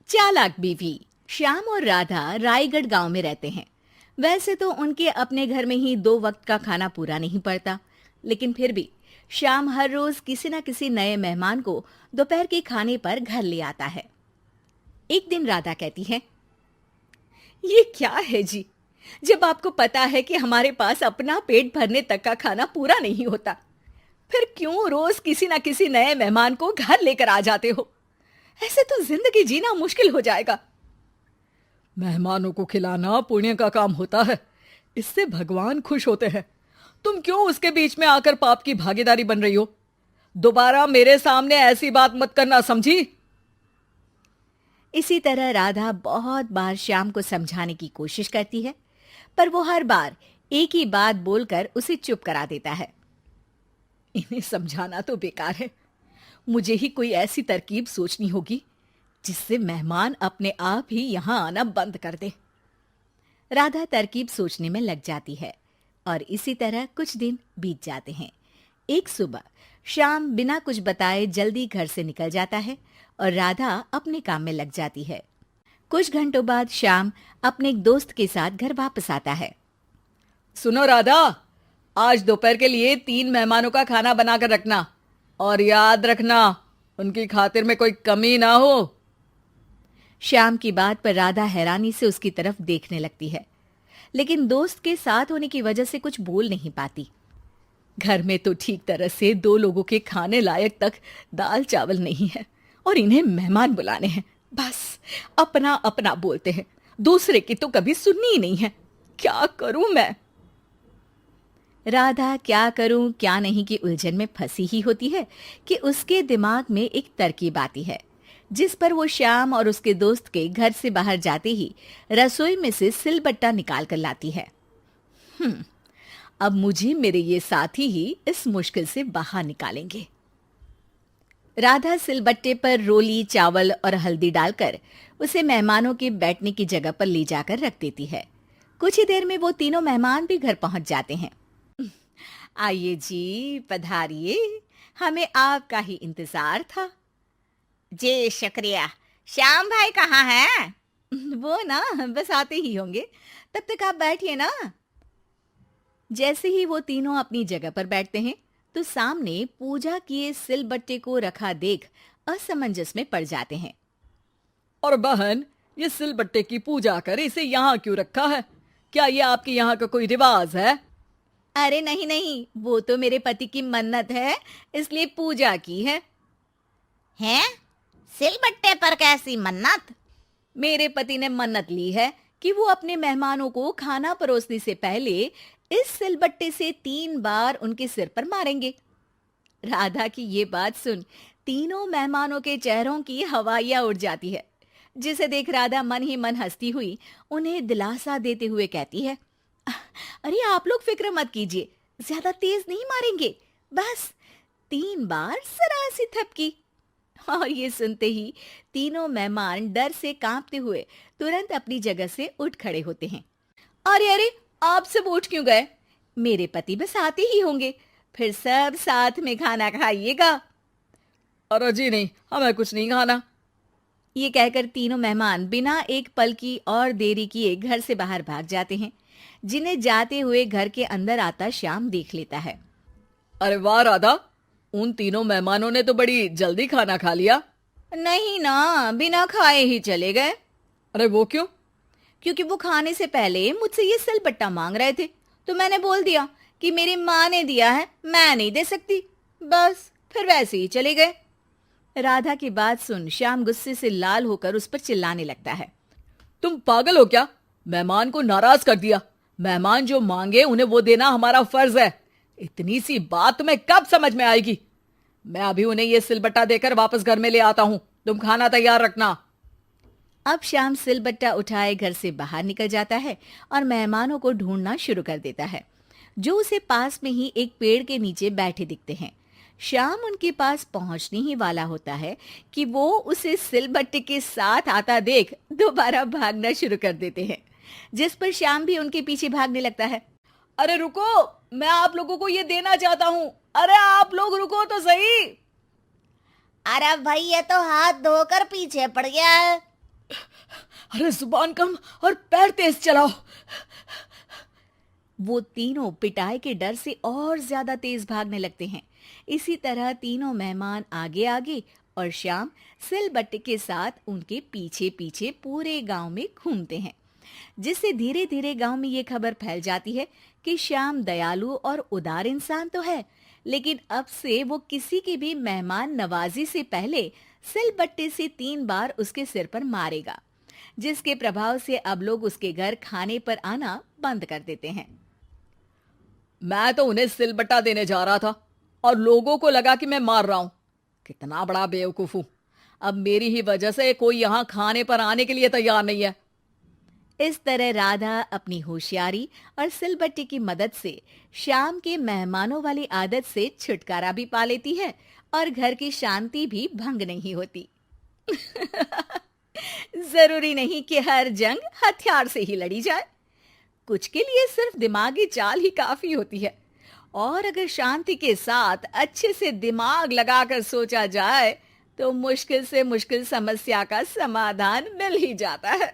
चालाक बीवी। श्याम और राधा रायगढ़ गांव में रहते हैं। वैसे तो उनके अपने घर में ही 2 वक्त का खाना पूरा नहीं पड़ता, लेकिन फिर भी श्याम हर रोज किसी न किसी नए मेहमान को दोपहर के खाने पर घर ले आता है। एक दिन राधा कहती है, ये क्या है जी, जब आपको पता है कि हमारे पास अपना पेट भरने तक का खाना पूरा नहीं होता, फिर क्यों रोज किसी न किसी नए मेहमान को घर लेकर आ जाते हो? ऐसे तो जिंदगी जीना मुश्किल हो जाएगा। मेहमानों को खिलाना पुण्य का काम होता है, इससे भगवान खुश होते हैं। तुम क्यों उसके बीच में आकर पाप की भागीदारी बन रही हो? दोबारा मेरे सामने ऐसी बात मत करना, समझी? इसी तरह राधा बहुत बार श्याम को समझाने की कोशिश करती है, पर वो हर बार एक ही बात बोलकर उसे चुप करा देता है। इन्हें समझाना तो बेकार है। मुझे ही कोई ऐसी तरकीब सोचनी होगी जिससे मेहमान अपने आप ही यहां आना बंद कर दे। राधा तरकीब सोचने में लग जाती है और इसी तरह कुछ दिन बीत जाते हैं। एक सुबह श्याम बिना कुछ बताए जल्दी घर से निकल जाता है और राधा अपने काम में लग जाती है। कुछ घंटों बाद श्याम अपने एक दोस्त के साथ घर वापस आता है। सुनो राधा, आज दोपहर के लिए 3 मेहमानों का खाना बनाकर रखना, और याद रखना उनकी खातिर में कोई कमी ना हो। श्याम की बात पर राधा हैरानी से उसकी तरफ देखने लगती है, लेकिन दोस्त के साथ होने की वजह से कुछ बोल नहीं पाती। घर में तो ठीक तरह से 2 लोगों के खाने लायक तक दाल चावल नहीं है और इन्हें मेहमान बुलाने हैं। बस अपना अपना बोलते हैं, दूसरे की तो कभी सुननी ही नहीं है। क्या करूं मैं? राधा क्या करूं क्या नहीं की उलझन में फंसी ही होती है कि उसके दिमाग में एक तरकीब आती है, जिस पर वो श्याम और उसके दोस्त के घर से बाहर जाते ही रसोई में से सिलबट्टा निकाल कर लाती है। अब मुझे मेरे ये साथी ही इस मुश्किल से बाहर निकालेंगे। राधा सिलबट्टे पर रोली, चावल और हल्दी डालकर उसे मेहमानों के बैठने की जगह पर ले जाकर रख देती है। कुछ ही देर में वो तीनों मेहमान भी घर पहुंच जाते हैं। आइए जी, पधारिए, हमें आपका ही इंतजार था। जी शुक्रिया। श्याम भाई कहाँ हैं? वो ना बस आते ही होंगे, तब तक आप बैठिए ना। जैसे ही वो तीनों अपनी जगह पर बैठते हैं तो सामने पूजा किए सिलबट्टे को रखा देख असमंजस में पड़ जाते हैं। और बहन, ये सिलबट्टे की पूजा कर इसे यहाँ क्यों रखा है? क्या ये आपके यहाँ का कोई रिवाज है? अरे नहीं नहीं, वो तो मेरे पति की मन्नत है, इसलिए पूजा की है। हैं? सिलबट्टे पर कैसी मन्नत? मेरे पति ने मन्नत ली है कि वो अपने मेहमानों को खाना परोसने से पहले इस सिलबट्टे से 3 बार उनके सिर पर मारेंगे। राधा की ये बात सुन तीनों मेहमानों के चेहरों की हवाइयां उड़ जाती है, जिसे देख राधा मन ही मन हंसती हुई उन्हें दिलासा देते हुए कहती है, अरे आप लोग फिक्र मत कीजिए, ज्यादा तेज नहीं मारेंगे, बस 3 बार जरा सी थपकी। और ये सुनते ही तीनों मेहमान डर से कांपते हुए तुरंत अपनी जगह से उठ खड़े होते हैं। अरे अरे, आप सब उठ क्यों गए? मेरे पति बस आते ही होंगे, फिर सब साथ में खाना खाइएगा। अरे जी नहीं, हमें कुछ नहीं खाना। ये कहकर तीनों मेहमान बिना एक पल की और देरी किए घर से बाहर भाग जाते हैं, जिन्हें जाते हुए घर के अंदर आता श्याम देख लेता है। अरे वाह राधा, उन तीनों मेहमानों ने तो बड़ी जल्दी खाना खा लिया। नहीं ना, बिना खाए ही चले गए। अरे वो क्यों? क्योंकि वो खाने से पहले मुझसे ये सिलबट्टा मांग रहे थे, तो मैंने बोल दिया कि मेरी माँ ने दिया है, मैं नहीं दे सकती। बस फिर वैसे ही चले गए। राधा की बात सुन श्याम गुस्से से लाल होकर उस पर चिल्लाने लगता है। तुम पागल हो क्या? मेहमान को नाराज कर दिया। मेहमान जो मांगे उन्हें वो देना हमारा फर्ज है। इतनी सी बात तुम्हें कब समझ में आएगी? मैं अभी उन्हें ये सिलबट्टा देकर वापस घर में ले आता हूं, तुम खाना तैयार रखना। अब श्याम सिलबट्टा उठाए घर से बाहर निकल जाता है और मेहमानों को ढूंढना शुरू कर देता है, जो उसे पास में ही एक पेड़ के नीचे बैठे दिखते हैं। श्याम उनके पास पहुंचने ही वाला होता है कि वो उसे सिलबट्टे के साथ आता देख दोबारा भागना शुरू कर देते हैं, जिस पर श्याम भी उनके पीछे भागने लगता है। अरे रुको, मैं आप लोगों को ये देना चाहता हूं। अरे आप लोग रुको तो सही। अरे भाई, ये तो हाथ धोकर पीछे पड़ गया है। अरे जुबान कम और पैर तेज चलाओ। वो तीनों पिटाई के डर से और ज्यादा तेज भागने लगते हैं। इसी तरह तीनों मेहमान आगे आगे और श्याम सिलबट्टे के साथ उनके पीछे पीछे पूरे गांव में घूमते हैं, जिससे धीरे धीरे गांव में ये खबर फैल जाती है कि श्याम दयालु और उदार इंसान तो है, लेकिन अब से वो किसी की भी मेहमान नवाजी से पहले सिलबट्टे से 3 बार उसके सिर पर मारेगा, जिसके प्रभाव से अब लोग उसके घर खाने पर आना बंद कर देते हैं। मैं तो उन्हें सिलबट्टा देने जा रहा था और लोगों को लगा कि मैं मार रहा हूं। कितना बड़ा बेवकूफ हूं। अब मेरी ही वजह से कोई यहां खाने पर आने के लिए तैयार नहीं है। इस तरह राधा अपनी होशियारी और सिलबट्टे की मदद से श्याम के मेहमानों वाली आदत से छुटकारा भी पा लेती है और घर की शांति भी भंग नहीं होती। जरूरी नहीं कि हर जंग हथियार से ही लड़ी जाए। कुछ के लिए सिर्फ दिमागी चाल ही काफी होती है, और अगर शांति के साथ अच्छे से दिमाग लगाकर सोचा जाए तो मुश्किल से मुश्किल समस्या का समाधान मिल ही जाता है।